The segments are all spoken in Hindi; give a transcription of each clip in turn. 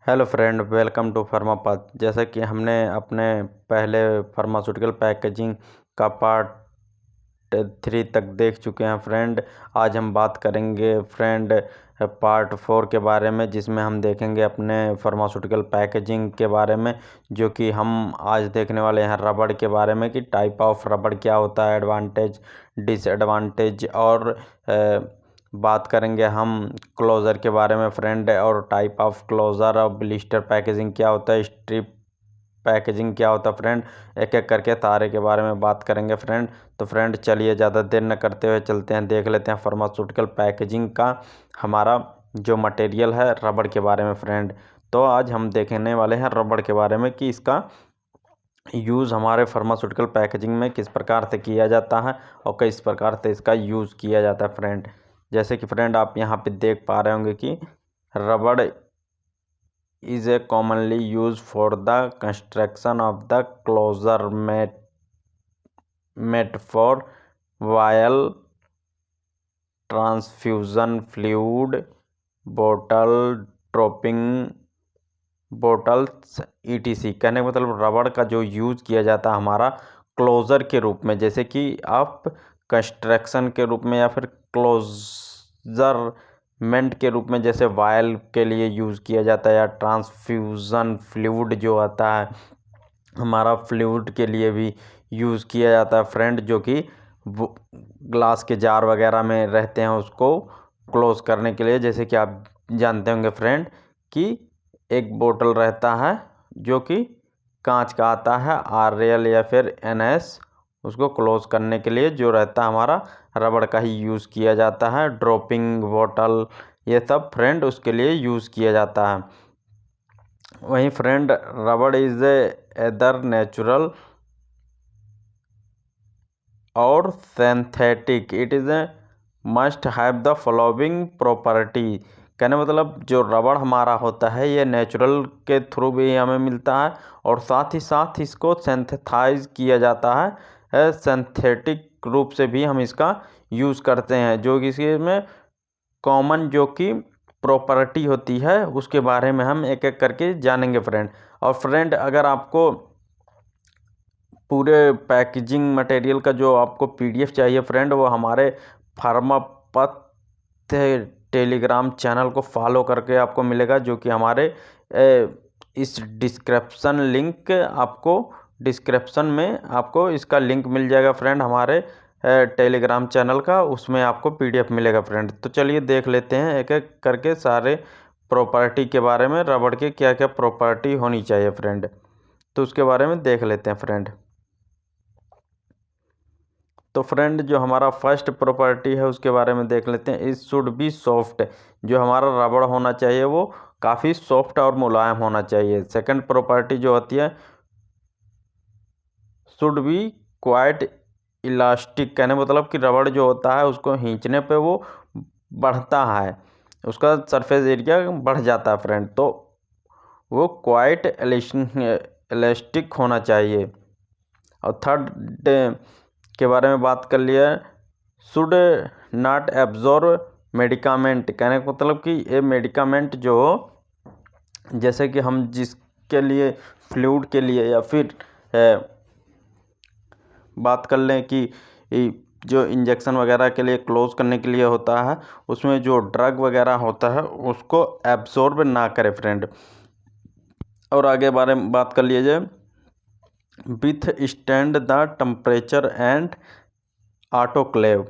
Hello friend, welcome to Pharmapath. जैसा कि हमने अपने पहले फार्मास्यूटिकल पैकेजिंग का पार्ट 3 तक देख चुके हैं फ्रेंड। आज हम बात करेंगे फ्रेंड पार्ट 4 के बारे में, जिसमें हम देखेंगे अपने फार्मास्यूटिकल पैकेजिंग के बारे में। जो कि हम आज देखने वाले हैं रबड़ के बारे में, कि टाइप ऑफ रबड़ क्या होता है, एडवांटेज डिसएडवांटेज, और बात करेंगे हम क्लोज़र के बारे में फ्रेंड, और टाइप ऑफ क्लोज़र और ब्लिस्टर पैकेजिंग क्या होता है, स्ट्रिप पैकेजिंग क्या होता है फ्रेंड। एक एक करके सारे के बारे में बात करेंगे फ्रेंड। तो फ्रेंड चलिए ज़्यादा देर न करते हुए चलते हैं, देख लेते हैं फार्मास्यूटिकल पैकेजिंग का हमारा जो मटेरियल है रबड़ के बारे में फ्रेंड। तो आज हम देखने वाले हैं रबड़ के बारे में, कि इसका यूज़ हमारे फार्मास्यूटिकल पैकेजिंग में किस प्रकार से किया जाता है और किस प्रकार से इसका यूज़ किया जाता है फ्रेंड। जैसे कि फ्रेंड आप यहाँ पे देख पा रहे होंगे कि रबड़ is a commonly used for the construction of the closure made for vial, transfusion fluid, bottle dropping bottles etc। कहने का मतलब रबड़ का जो यूज़ किया जाता है हमारा क्लोज़र के रूप में, जैसे कि आप कंस्ट्रक्शन के रूप में या फिर क्लोजरमेंट के रूप में, जैसे वायल के लिए यूज़ किया जाता है, या ट्रांसफ्यूज़न फ्लूइड जो आता है हमारा फ्लूइड के लिए भी यूज़ किया जाता है फ्रेंड। जो कि ग्लास के जार वगैरह में रहते हैं उसको क्लोज करने के लिए। जैसे कि आप जानते होंगे फ्रेंड कि एक बोतल रहता है जो कि कांच का आता है, RL या फिर NS, उसको क्लोज करने के लिए जो रहता है हमारा रबड़ का ही यूज़ किया जाता है। ड्रॉपिंग बोतल ये सब फ्रेंड उसके लिए यूज़ किया जाता है। वहीं फ्रेंड रबड़ इज़ एदर नेचुरल और synthetic, it is a must have the following property. कहने मतलब जो रबड़ हमारा होता है ये नेचुरल के थ्रू भी हमें मिलता है, और साथ ही साथ इसको सिंथेसाइज किया जाता है सिंथेटिक रूप से भी हम इसका यूज़ करते हैं। जो कि इसमें कॉमन जो कि प्रॉपर्टी होती है उसके बारे में हम एक एक करके जानेंगे फ्रेंड। और फ्रेंड अगर आपको पूरे पैकेजिंग मटेरियल का जो आपको PDF चाहिए फ्रेंड, वो हमारे फार्मापथ टेलीग्राम चैनल को फॉलो करके आपको मिलेगा। जो कि हमारे इस डिस्क्रिप्शन लिंक आपको डिस्क्रिप्शन में आपको इसका लिंक मिल जाएगा फ्रेंड, हमारे टेलीग्राम चैनल का, उसमें आपको PDF मिलेगा फ्रेंड। तो चलिए देख लेते हैं एक एक करके सारे प्रॉपर्टी के बारे में, रबड़ के क्या क्या प्रॉपर्टी होनी चाहिए फ्रेंड। तो उसके बारे में देख लेते हैं फ्रेंड। तो फ्रेंड जो हमारा फर्स्ट प्रॉपर्टी है उसके बारे में देख लेते हैं। इट शुड बी सॉफ्ट, जो हमारा रबड़ होना चाहिए वो काफ़ी सॉफ्ट और मुलायम होना चाहिए। सेकंड प्रॉपर्टी जो होती है शुड बी क्वाइट इलास्टिक, कहने मतलब कि रबड़ जो होता है उसको खींचने पे वो बढ़ता है, उसका सरफेस एरिया बढ़ जाता है फ्रेंड, तो वो क्वाइट इलास्टिक होना चाहिए। और थर्ड के बारे में बात कर लिया, शुड नॉट एब्जॉर्ब मेडिकामेंट, कहने का मतलब कि ये मेडिकामेंट जो जैसे कि हम जिसके लिए फ्लूइड के लिए या फिर बात कर लें कि जो इंजेक्शन वगैरह के लिए क्लोज करने के लिए होता है, उसमें जो ड्रग वगैरह होता है उसको एब्जॉर्ब ना करे फ्रेंड। और आगे बारे में बात कर लिया जाए, with stand the temperature and autoclave,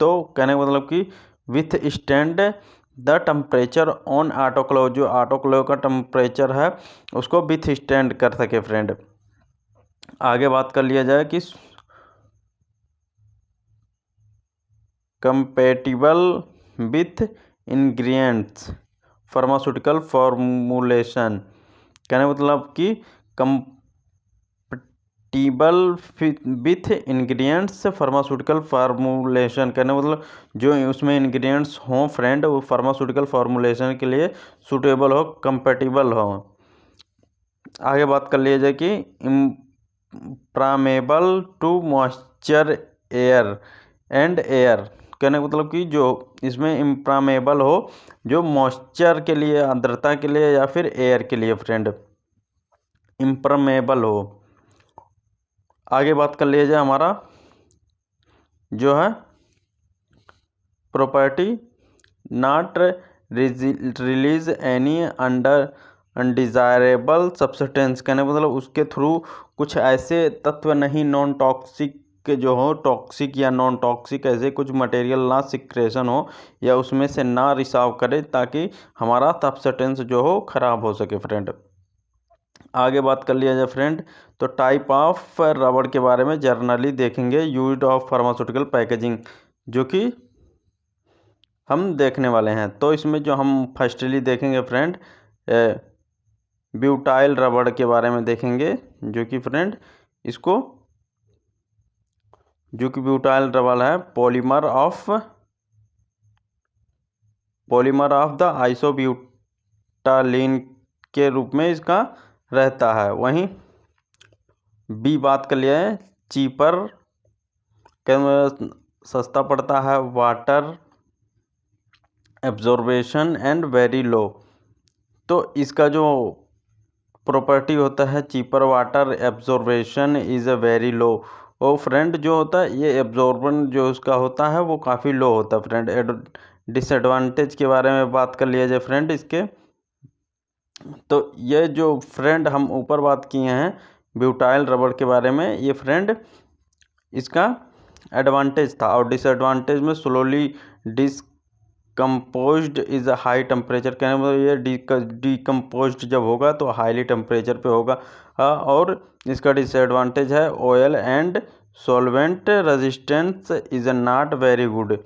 तो कहने का मतलब कि with stand the temperature on autoclave, जो ऑटोक्लेव का टेम्परेचर है उसको विथ स्टैंड कर सके फ्रेंड। आगे बात कर लिया जाए कि compatible with ingredients pharmaceutical formulation, कहने मतलब कि compatible with ingredients pharmaceutical formulation, कहने मतलब जो उसमें इंग्रेडिएंट्स हों फ्रेंड वो फार्मास्यूटिकल फार्मूलेशन के लिए सूटेबल हो, कंपेटिबल हो। आगे बात कर लिया जाए कि impermeable to moisture air and air, कहने का मतलब कि जो इसमें इम्प्रामेबल हो, जो मॉइस्चर के लिए, आर्द्रता के लिए या फिर एयर के लिए फ्रेंड इम्प्रामेबल हो। आगे बात कर लिया जाए हमारा जो है property not release any under undesirable substance, कहने का मतलब उसके थ्रू कुछ ऐसे तत्व नहीं नॉन टॉक्सिक के जो हो, टॉक्सिक या नॉन टॉक्सिक ऐसे कुछ मटेरियल ना सिक्रेशन हो या उसमें से ना रिसाव करे ताकि हमारा सब्सटेंस जो हो खराब हो सके फ्रेंड। आगे बात कर लिया जाए फ्रेंड तो टाइप ऑफ रबड़ के बारे में जर्नली देखेंगे यूज्ड ऑफ फार्मास्यूटिकल पैकेजिंग, जो कि हम देखने वाले हैं। तो इसमें जो हम फर्स्टली देखेंगे फ्रेंड ब्यूटाइल रबड़ के बारे में देखेंगे, जो कि फ्रेंड इसको जो कि ब्यूटाइल रबड़ है पॉलीमर ऑफ द आइसोब्यूटालीन के रूप में इसका रहता है। वहीं बी बात कर लिया है चीपर, सस्ता पड़ता है, water absorption and very low. तो इसका जो प्रॉपर्टी होता है cheaper, water absorption is a very low. वो फ्रेंड जो होता है ये एब्जॉर्बन जो उसका होता है वो काफ़ी लो होता है फ्रेंड। डिसएडवांटेज के बारे में बात कर लिया जाए फ्रेंड इसके, तो ये जो फ्रेंड हम ऊपर बात किए हैं ब्यूटाइल रबड़ के बारे में, ये फ्रेंड इसका एडवांटेज था। और डिसएडवांटेज में slowly decomposed is a high temperature, कहने मतलब ये डिकम्पोज्ड जब होगा तो हाईली टेम्परेचर पे होगा। और इसका डिसएडवांटेज है oil and solvent resistance is not very good,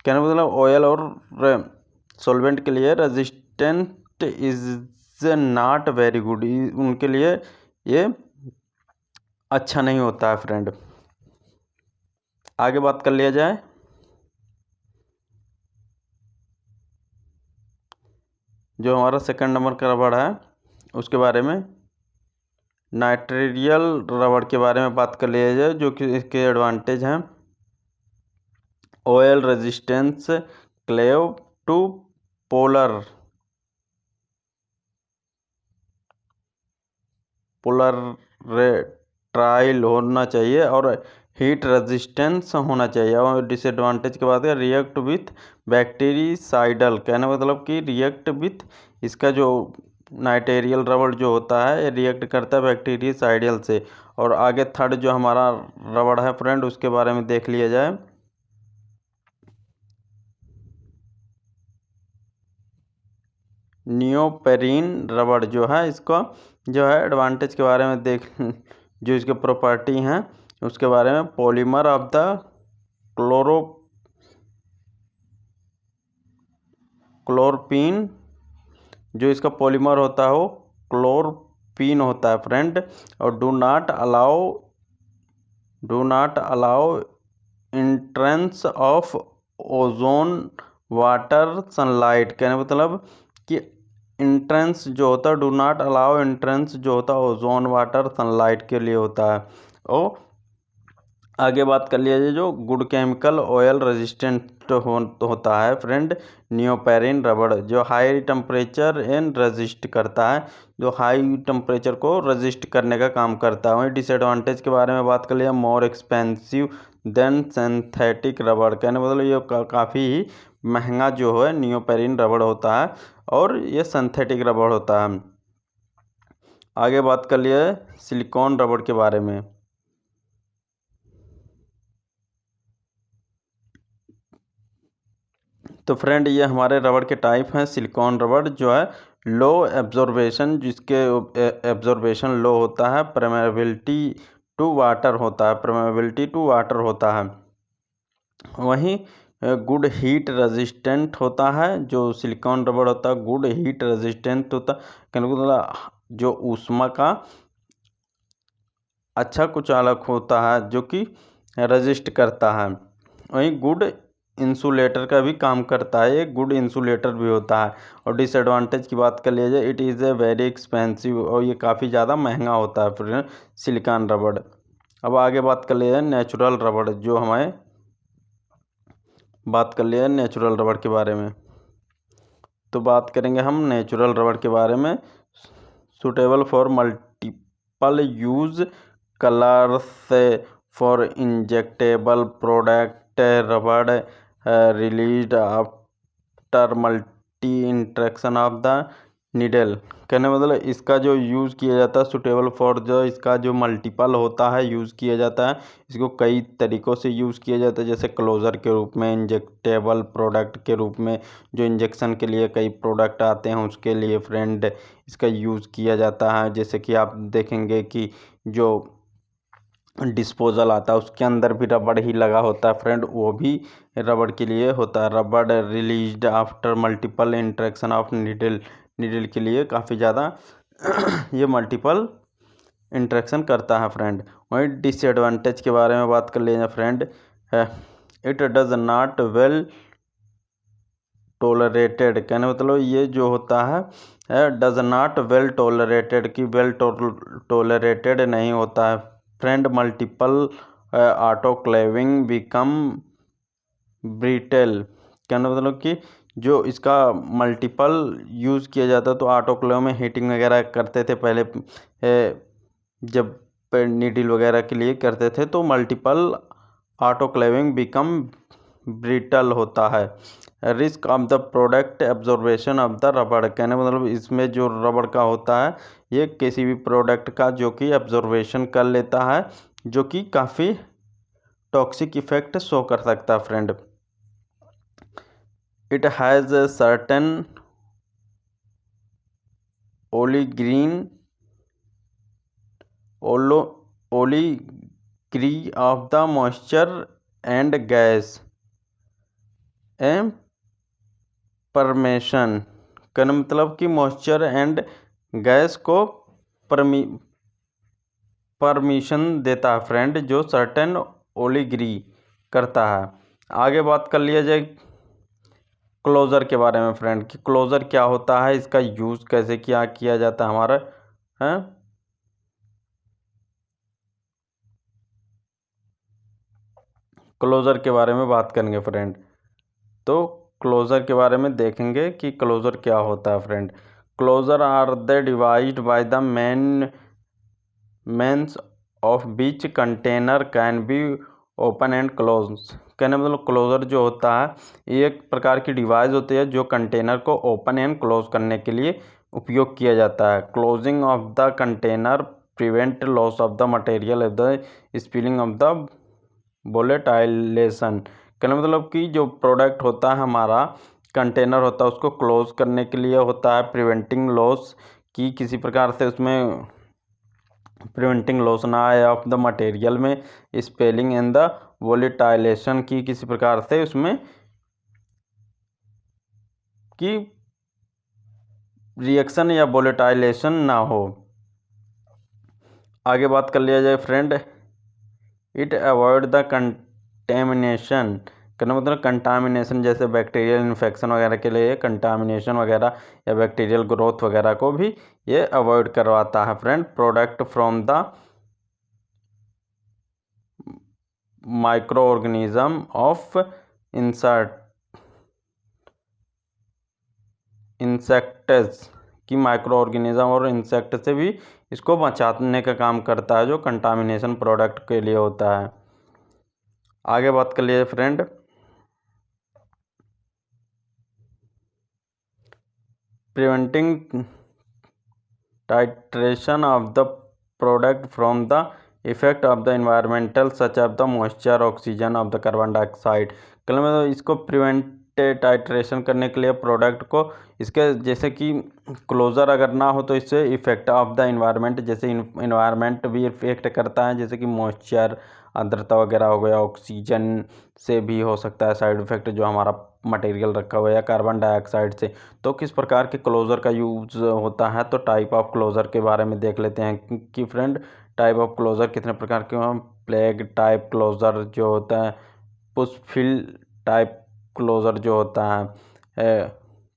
कहने मतलब ऑयल और सॉल्वेंट के लिए resistant is not very good, उनके लिए ये अच्छा नहीं होता है फ्रेंड। आगे बात कर लिया जाए जो हमारा सेकंड नंबर का रबड़ है उसके बारे में, नाइट्रियल रबड़ के बारे में बात कर लिया जाए, जो कि इसके एडवांटेज हैं oil resistance, cleave to polar trial होना चाहिए और हीट रेजिस्टेंस होना चाहिए। और डिसएडवांटेज के बाद रिएक्ट विथ बैक्टीरिसाइडल, कहने का मतलब कि रिएक्ट विथ इसका जो नाइट्रियल रबड़ जो होता है रिएक्ट करता है बैक्टीरियासाइडल से। और आगे थर्ड जो हमारा रबड़ है फ्रेंड उसके बारे में देख लिया जाए, नियोपेरीन रबड़ जो है इसको जो है एडवांटेज के बारे में देख जो इसके प्रॉपर्टी हैं उसके बारे में, पॉलीमर ऑफ द क्लोरपीन, जो इसका पॉलीमर होता है वो क्लोरपीन होता है फ्रेंड। और do not allow entrance of ozone water sunlight, कहने मतलब कि इंट्रेंस जो होता है डू नॉट अलाउ इंट्रेंस जो होता है ओजोन वाटर सनलाइट के लिए होता है। और आगे बात कर लिया जाए जो गुड केमिकल ऑयल रेजिस्टेंट होता है फ्रेंड नियोपेरिन रबड़, जो हाई टेम्परेचर एंड रेजिस्ट करता है, जो हाई टेम्परेचर को रेजिस्ट करने का काम करता है। वहीं डिसएडवांटेज के बारे में बात कर लिया, मोर एक्सपेंसिव देन सिंथेटिक रबड़, कहने मतलब ये काफ़ी ही महंगा जो है नियोपेरिन रबड़ होता है और ये सिंथेटिक रबड़ होता है। आगे बात कर लिया सिलिकॉन रबड़ के बारे में, तो फ्रेंड ये हमारे रबड़ के टाइप हैं। सिलिकॉन रबड़ जो है लो एब्जॉर्बेशन, जिसके एब्जॉर्बेशन लो होता है, परमेबिलिटी टू वाटर होता है, वहीं गुड हीट रेजिस्टेंट होता है। जो सिलिकॉन रबड़ होता है गुड हीट रेजिस्टेंट होता है, मतलब जो ऊष्मा का अच्छा कुछ अलग होता है जो कि रेजिस्ट करता है। वहीं गुड इंसुलेटर का भी काम करता है, एक गुड इंसुलेटर भी होता है। और डिसएडवांटेज की बात कर लिया जाए, it is a very expensive, और ये काफ़ी ज़्यादा महंगा होता है फिर सिलिकॉन रबड़। अब आगे बात कर लिया जाए नेचुरल रबड़, जो हमें बात कर लिया नेचुरल रबड़ के बारे में, तो बात करेंगे हम नेचुरल रबड़ के बारे में। Suitable for multiple use colours for injectable product rubber released after multi interaction of the needle. कहने मतलब इसका जो यूज़ किया जाता है सुटेबल फॉर, जो इसका जो मल्टीपल होता है यूज़ किया जाता है, इसको कई तरीक़ों से यूज़ किया जाता है, जैसे क्लोज़र के रूप में, इंजेक्टेबल प्रोडक्ट के रूप में, जो इंजेक्शन के लिए कई प्रोडक्ट आते हैं उसके लिए फ्रेंड इसका यूज़ किया जाता है। जैसे कि आप देखेंगे कि जो डिस्पोजल आता है उसके अंदर भी रबड़ ही लगा होता है फ्रेंड, वो भी रबड़ के लिए होता है। रबड़ released after multiple interaction of needle के लिए काफ़ी ज़्यादा ये मल्टीपल इंट्रैक्शन करता है फ्रेंड। वहीं डिसएडवांटेज के बारे में बात कर लीजिए friend, it does not well tolerated. कहने मतलब ये जो होता है डज नॉट वेल टोलरेटेड, की वेल टोलरेटेड नहीं होता है friend. Multiple autoclaving become brittle. कहने मतलब कि जो इसका मल्टीपल यूज़ किया जाता है तो ऑटोक्लेव में हीटिंग वगैरह करते थे पहले, जब नीडल वगैरह के लिए करते थे, तो मल्टीपल ऑटोक्लेविंग बिकम ब्रिटल होता है। Risk of the product absorption of the रबड़। कहने मतलब इसमें जो रबड़ का होता है ये किसी भी प्रोडक्ट का जो कि एब्जॉर्बेशन कर लेता है, जो कि काफ़ी टॉक्सिक इफेक्ट शो कर सकता है फ्रेंड। इट हैज़ सर्टेन ओलिग्री of the moisture and gas permeation. कहने मतलब कि मॉइस्चर एंड गैस को परमिशन देता है फ्रेंड, जो सर्टेन ओलिग्री करता है। आगे बात कर लिया जाए क्लोज़र के बारे में फ्रेंड, कि क्लोज़र क्या होता है, इसका यूज़ कैसे किया जाता है हमारा है। क्लोज़र के बारे में बात करेंगे फ्रेंड, तो क्लोज़र के बारे में देखेंगे कि क्लोज़र क्या होता है friend. Closure are the devices by the means of which container can be open and close. कहने मतलब क्लोज़र जो होता है ये एक प्रकार की डिवाइस होती है जो कंटेनर को ओपन एंड क्लोज करने के लिए उपयोग किया जाता है। Closing of the container prevent loss of the material of the spilling of the volatilization. कहने मतलब कि जो प्रोडक्ट होता है हमारा कंटेनर होता है उसको क्लोज करने के लिए होता है, प्रिवेंटिंग लॉस की किसी प्रकार से उसमें प्रिवेंटिंग लॉस ना आए ऑफ द मटेरियल में, स्पेलिंग इन द वोलेटाइलेशन की किसी प्रकार से उसमें की रिएक्शन या वोलेटाइलेशन ना हो। आगे बात कर लिया जाए friend, it avoid the contamination. कहने मतलब कंटामिनेशन जैसे बैक्टीरियल इन्फेक्शन वगैरह के लिए कंटामिनेशन वगैरह या बैक्टीरियल ग्रोथ वगैरह को भी ये अवॉइड करवाता है friend. Product from the micro organism of insects की माइक्रो ऑर्गेनिज्म और इंसेक्ट से भी इसको बचाने का काम करता है, जो कंटामिनेशन प्रोडक्ट के लिए होता है। आगे बात कर लिए friend, preventing titration of the product from the effect of the environmental such of the moisture oxygen of the carbon dioxide. कल में इसको प्रिवेंट टाइट्रेशन करने के लिए प्रोडक्ट को इसके जैसे कि क्लोज़र अगर ना हो तो इससे इफेक्ट ऑफ द इन्वायरमेंट, जैसे इन्वायरमेंट भी इफेक्ट करता है, जैसे कि मॉइस्चर आर्द्रता वगैरह हो गया, ऑक्सीजन से भी हो सकता है साइड इफेक्ट जो हमारा मटेरियल रखा हुआ है, या कार्बन डाइऑक्साइड से। तो किस प्रकार के क्लोज़र का यूज़ होता है, तो टाइप ऑफ क्लोज़र के बारे में देख लेते हैं कि फ्रेंड टाइप ऑफ क्लोज़र कितने प्रकार के हैं। प्लेग टाइप क्लोज़र जो होता है, पुशफिल टाइप क्लोज़र जो होता है,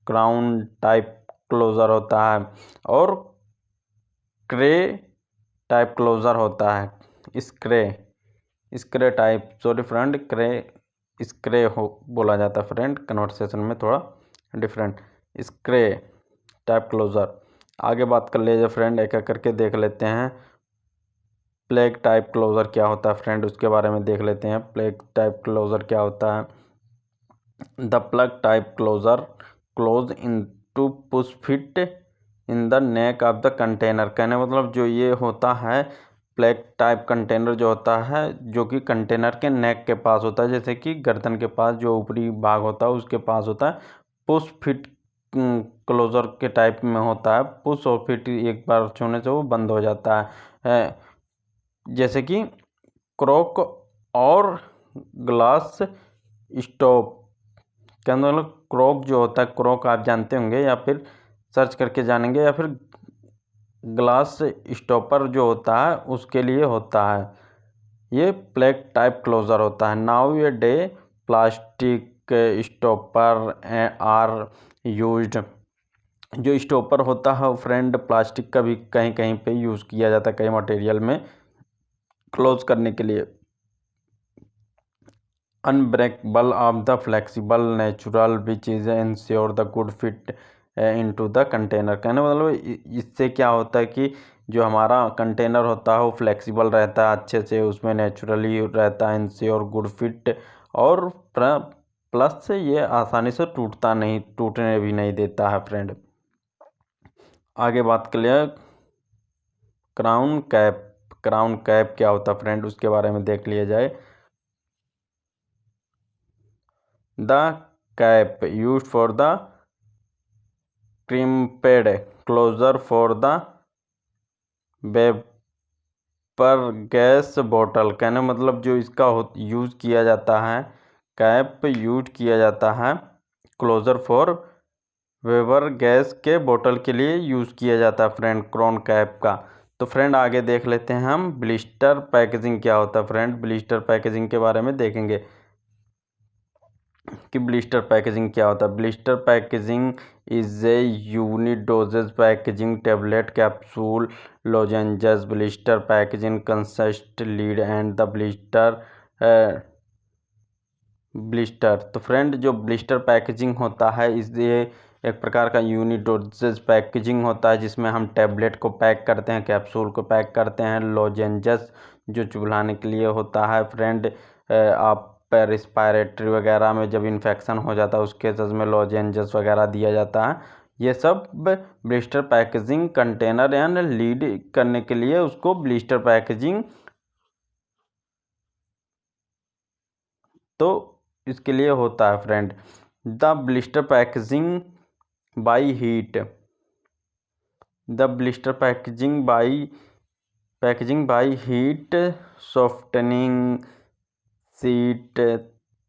क्राउन टाइप क्लोज़र होता है, और क्रे टाइप क्लोज़र होता है। स्क्रे टाइप, सॉरी फ्रेंड, क्रे स्क्रे हो बोला जाता है फ्रेंड, कन्वर्सेशन में थोड़ा डिफरेंट, स्क्रे टाइप क्लोजर। आगे बात कर लीजिए फ्रेंड, एक एक करके देख लेते हैं। प्लेग टाइप क्लोजर क्या होता है फ्रेंड, उसके बारे में देख लेते हैं। प्लेग टाइप क्लोजर क्या होता है? The plug type closure close in to push fit in the neck of the container. कहने मतलब जो ये होता है प्लेग टाइप कंटेनर जो होता है, जो कि कंटेनर के नेक के पास होता है, जैसे कि गर्दन के पास जो ऊपरी भाग होता है उसके पास होता है। पुश फिट क्लोजर के टाइप में होता है। पुश और फिट एक बार छूने से वो बंद हो जाता है, जैसे कि क्रॉक और ग्लास स्टॉप। क्या मतलब क्रॉक जो होता है, क्रॉक आप जानते होंगे या फिर सर्च करके जानेंगे, या फिर ग्लास स्टॉपर जो होता है उसके लिए होता है। ये प्लेग टाइप क्लोजर होता है। Nowadays plastic stopper are used. जो स्टॉपर होता है फ्रेंड प्लास्टिक का भी कहीं कहीं पे यूज़ किया जाता है, कई मटेरियल में क्लोज करने के लिए। Unbreakable of the flexible natural which is ensure the good fit into the container. कहने मतलब इससे क्या होता है कि जो हमारा कंटेनर होता है वो फ्लेक्सिबल रहता है अच्छे से, उसमें नेचुरली रहता है, इंश्योर गुड फिट, और प्लस से ये आसानी से टूटता नहीं, टूटने भी नहीं देता है फ्रेंड। आगे बात कर लिया क्राउन कैप। क्राउन कैप क्या होता है फ्रेंड, उसके बारे में देख लिया जाए। The cap used for the crimped closure for the vapour gas bottle. कहने मतलब जो इसका यूज़ किया जाता है, कैप यूज किया जाता है क्लोजर फॉर वेपर गैस के बोतल के लिए यूज़ किया जाता है फ्रेंड, क्राउन कैप का। तो फ्रेंड आगे देख लेते हैं हम ब्लिस्टर पैकेजिंग क्या होता है फ्रेंड। ब्लिस्टर पैकेजिंग के बारे में देखेंगे कि ब्लिस्टर पैकेजिंग क्या होता है। Blister packaging is a unit doses packaging tablet capsule lozenges. Blister packaging consist lid and the blister blister. तो फ्रेंड जो ब्लिस्टर पैकेजिंग होता है ये एक प्रकार का यूनिट डोजेज पैकेजिंग होता है, जिसमें हम टैबलेट को पैक करते हैं, कैप्सूल को पैक करते हैं, लोजेंजस जो चुभलाने के लिए होता है फ्रेंड। आप रिस्पायरेटरी वगैरह में जब इन्फेक्शन हो जाता है उसके केसेस में लोजेंजस वगैरह दिया जाता है। ये सब ब्लिस्टर पैकेजिंग कंटेनर यानी लीड करने के लिए उसको ब्लिस्टर पैकेजिंग, तो इसके लिए होता है friend. The blister packaging by heat. The blister packaging by heat softening sheet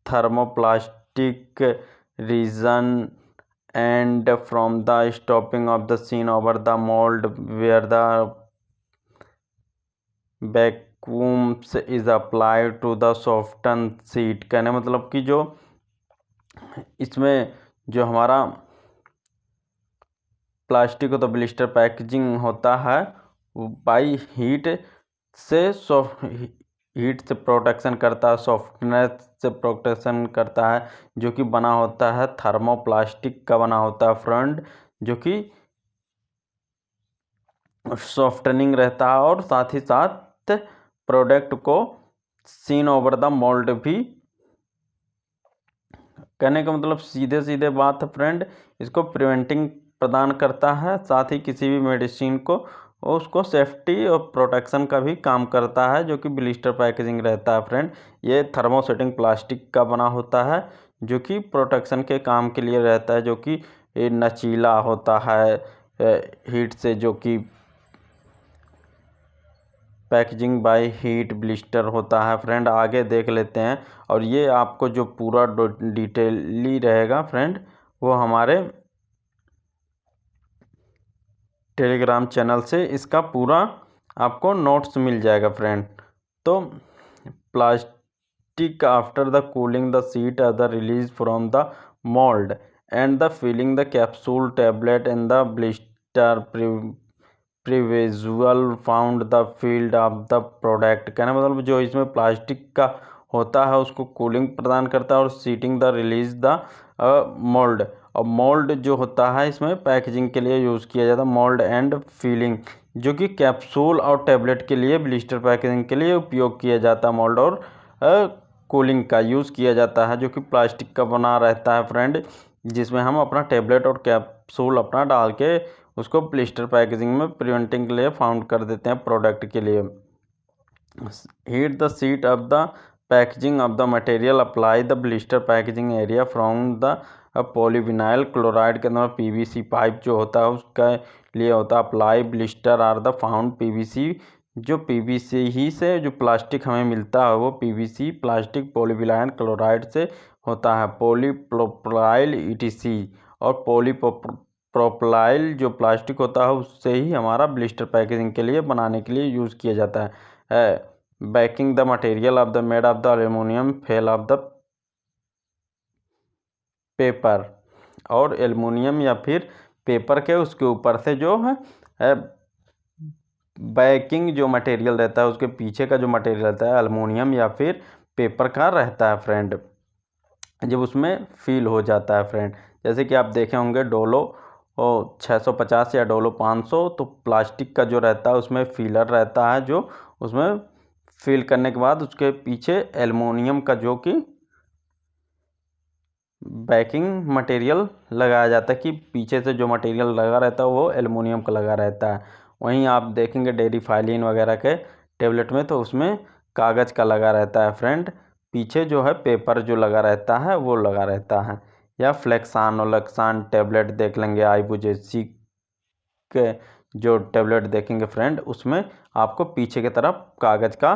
thermoplastic resin and from the stopping of the scene over the mould where the vacuums is applied to the soften sheet. कहने मतलब कि जो इसमें जो हमारा प्लास्टिक होता ब्लिस्टर पैकेजिंग होता है बाई हीट से हीट से प्रोटेक्शन करता है, सॉफ्टनेस से प्रोटेक्शन करता है, जो कि बना होता है थर्मोप्लास्टिक का बना होता है फ्रेंड, जो कि सॉफ्टनिंग रहता है और साथ ही साथ प्रोडक्ट को सीन ओवर द मोल्ड भी। कहने का मतलब सीधे सीधे बात है फ्रेंड, इसको प्रिवेंटिंग प्रदान करता है, साथ ही किसी भी मेडिसिन को उसको सेफ्टी और प्रोटेक्शन का भी काम करता है, जो कि ब्लिस्टर पैकेजिंग रहता है फ्रेंड। ये थर्मोसेटिंग प्लास्टिक का बना होता है, जो कि प्रोटेक्शन के काम के लिए रहता है, जो कि नचीला होता है हीट से, जो कि पैकेजिंग बाय हीट ब्लिस्टर होता है फ्रेंड। आगे देख लेते हैं, और ये आपको जो पूरा डिटेली रहेगा फ्रेंड वो हमारे टेलीग्राम चैनल से इसका पूरा आपको नोट्स मिल जाएगा फ्रेंड। तो plastic after the cooling the sheet are the release from the mould and the filling the capsule tablet in the blister प्रिविजुअल found the field of the product. कहना मतलब जो इसमें प्लास्टिक का होता है उसको कूलिंग प्रदान करता है, और seating the release the mould. और मोल्ड जो होता है इसमें पैकेजिंग के लिए यूज़ किया जाता है। मोल्ड एंड फीलिंग जो कि कैप्सूल और टैबलेट के लिए ब्लिस्टर पैकेजिंग के लिए उपयोग किया जाता है। मोल्ड और कूलिंग का यूज़ किया जाता है जो कि प्लास्टिक का बना रहता है फ्रेंड, जिसमें हम अपना टैबलेट और कैप्सूल अपना डाल के उसको ब्लिस्टर पैकेजिंग में प्रिवेंटिंग के लिए फाउंड कर देते हैं प्रोडक्ट के लिए। Heat the seat of the packaging of the material, apply the blister packaging area from the polyvinyl chloride के अंदर पीवीसी पाइप जो होता है उसका लिए होता है। Apply blister are the found PVC, जो पीवीसी ही से जो प्लास्टिक हमें मिलता है वो पीवीसी प्लास्टिक पॉलीविनाइल क्लोराइड से होता है। पॉलीप्रोपाइल ईटीसी और पॉलीप्रोपाइल जो प्लास्टिक होता है उससे ही हमारा ब्लिस्टर पैकेजिंग के लिए बनाने के लिए यूज़ किया जाता है। Banking the material of the made of the aluminium fell off the paper, और एल्युमिनियम या फिर पेपर के उसके ऊपर से जो है बैकिंग जो मटेरियल रहता है उसके पीछे का जो मटेरियल रहता है एल्युमिनियम या फिर पेपर का रहता है फ्रेंड, जब उसमें फील हो जाता है फ्रेंड। जैसे कि आप देखे होंगे डोलो 650 या डोलो 500, तो प्लास्टिक का जो रहता है उसमें फीलर रहता है जो उसमें फिल करने के बाद उसके पीछे एल्युमिनियम का जो कि बैकिंग मटेरियल लगाया जाता है कि पीछे से जो मटेरियल लगा रहता है वो एल्युमिनियम का लगा रहता है। वहीं आप देखेंगे डेयरी फाइलिन वगैरह के टेबलेट में तो उसमें कागज़ का लगा रहता है फ्रेंड, पीछे जो है पेपर जो लगा रहता है वो लगा रहता है। या फ्लेक्सान और लक्सान टेबलेट देख लेंगे, आइबुजेसी के जो टेबलेट देखेंगे फ्रेंड उसमें आपको पीछे की तरफ कागज़ का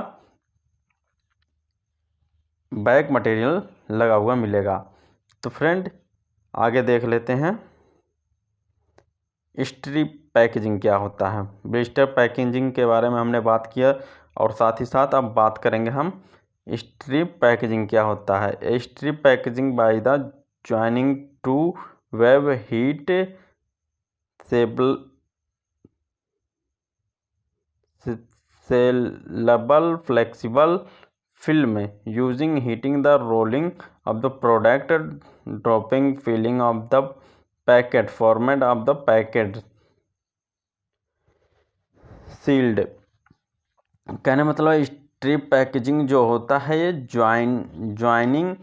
बैक मटेरियल लगा हुआ मिलेगा। तो फ्रेंड आगे देख लेते हैं स्ट्रिप पैकेजिंग क्या होता है। ब्लिस्टर पैकेजिंग के बारे में हमने बात किया, और साथ ही साथ अब बात करेंगे हम स्ट्रिप पैकेजिंग क्या होता है। Strip packaging by the joining two web heat saleable flexible film using heating the rolling of the product, dropping filling of the packet, format of the packet sealed। कहने मतलब स्ट्रिप पैकेजिंग जो होता है ये joining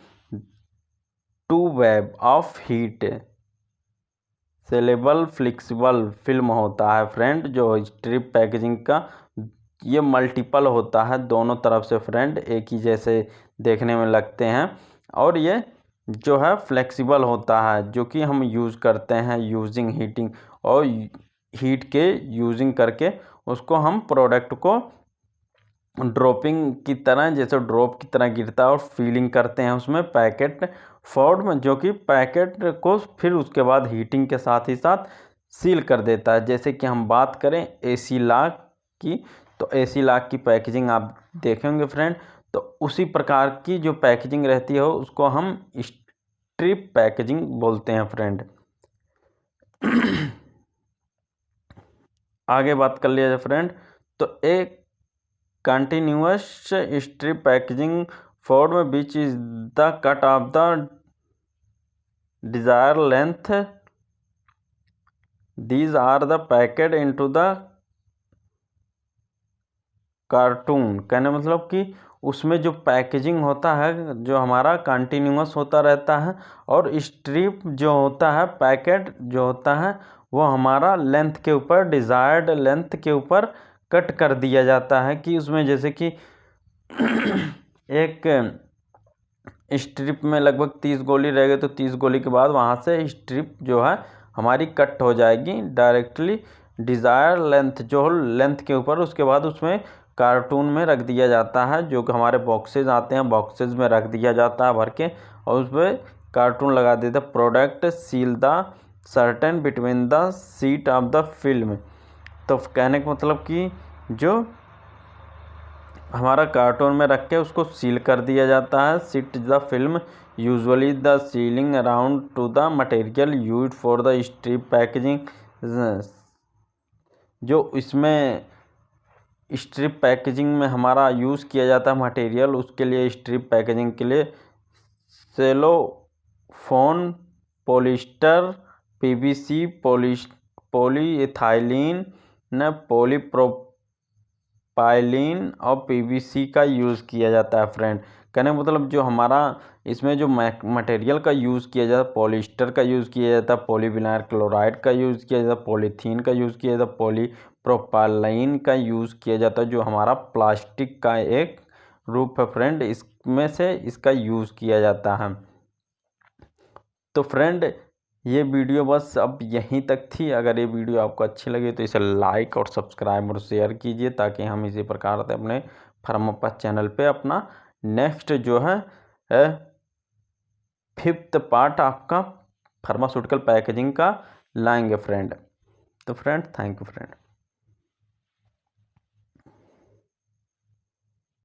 two web of heat saleable flexible film होता है फ्रेंड। जो स्ट्रिप पैकेजिंग का ये मल्टीपल होता है दोनों तरफ से फ्रेंड, एक ही जैसे देखने में लगते हैं, और ये जो है फ्लेक्सिबल होता है जो कि हम यूज़ करते हैं यूजिंग हीटिंग, और हीट के यूजिंग करके उसको हम प्रोडक्ट को ड्रॉपिंग की तरह जैसे ड्रॉप की तरह गिरता है और फीलिंग करते हैं उसमें पैकेट फॉर्म, जो कि पैकेट को फिर उसके बाद हीटिंग के साथ ही साथ सील कर देता है। जैसे कि हम बात करें एसी लॉक की, तो एसी लॉक की पैकेजिंग आप देखेंगे फ्रेंड, तो उसी प्रकार की जो पैकेजिंग रहती है उसको हम स्ट्रिप पैकेजिंग बोलते हैं फ्रेंड। आगे बात कर लिया जाए फ्रेंड, तो एक continuous strip packaging form which is the cut of the desire length, these are the packet into the carton. कहने मतलब कि उसमें जो पैकेजिंग होता है जो हमारा कंटिन्यूअस होता रहता है, और स्ट्रिप जो होता है पैकेट जो होता है वो हमारा लेंथ के ऊपर डिज़ायर्ड लेंथ के ऊपर कट कर दिया जाता है, कि उसमें जैसे कि एक स्ट्रिप में लगभग 30 गोली रहेगी, तो 30 गोली के बाद वहाँ से स्ट्रिप जो है हमारी कट हो जाएगी डायरेक्टली डिज़ायर लेंथ जो लेंथ के ऊपर। उसके बाद उसमें कार्टून में रख दिया जाता है, जो कि हमारे बॉक्सेज आते हैं, बॉक्सेज में रख दिया जाता है भर के, और उस पर कार्टून लगा देते हैं। Product seal the certain between the seat of the film. तो कहने का मतलब कि जो हमारा कार्टून में रख के उसको सील कर दिया जाता है। Seat the film usually the ceiling around two the material used for the strip packaging. जो इसमें स्ट्रिप पैकेजिंग में हमारा यूज़ किया जाता है मटेरियल, उसके लिए स्ट्रिप पैकेजिंग के लिए सेलोफोन, पॉलिस्टर, पीवीसी, पॉलीइथाइलीन न पॉलीप्रोपाइलीन और पीवीसी का यूज़ किया जाता है फ्रेंड। कहने का मतलब जो हमारा इसमें जो मटेरियल का यूज़ किया जाता है, पॉलिस्टर का यूज़ किया जाता है, पॉलीविनाइल क्लोराइड का यूज़ किया जाता है, पॉलीथीन का यूज़ किया जाता है, पॉलीप्रोपाइलीन का यूज़ किया जाता है, जो हमारा प्लास्टिक का एक रूप है फ्रेंड, इसमें से इसका यूज़ किया जाता है। तो फ्रेंड ये वीडियो बस अब यहीं तक थी। अगर ये वीडियो आपको अच्छी लगी तो इसे लाइक और सब्सक्राइब और शेयर कीजिए, ताकि हम इसी प्रकार से अपने फार्मापाथ चैनल पे अपना नेक्स्ट जो है 5th पार्ट आपका फार्मास्यूटिकल पैकेजिंग का लाएंगे फ्रेंड। तो फ्रेंड थैंक यू फ्रेंड।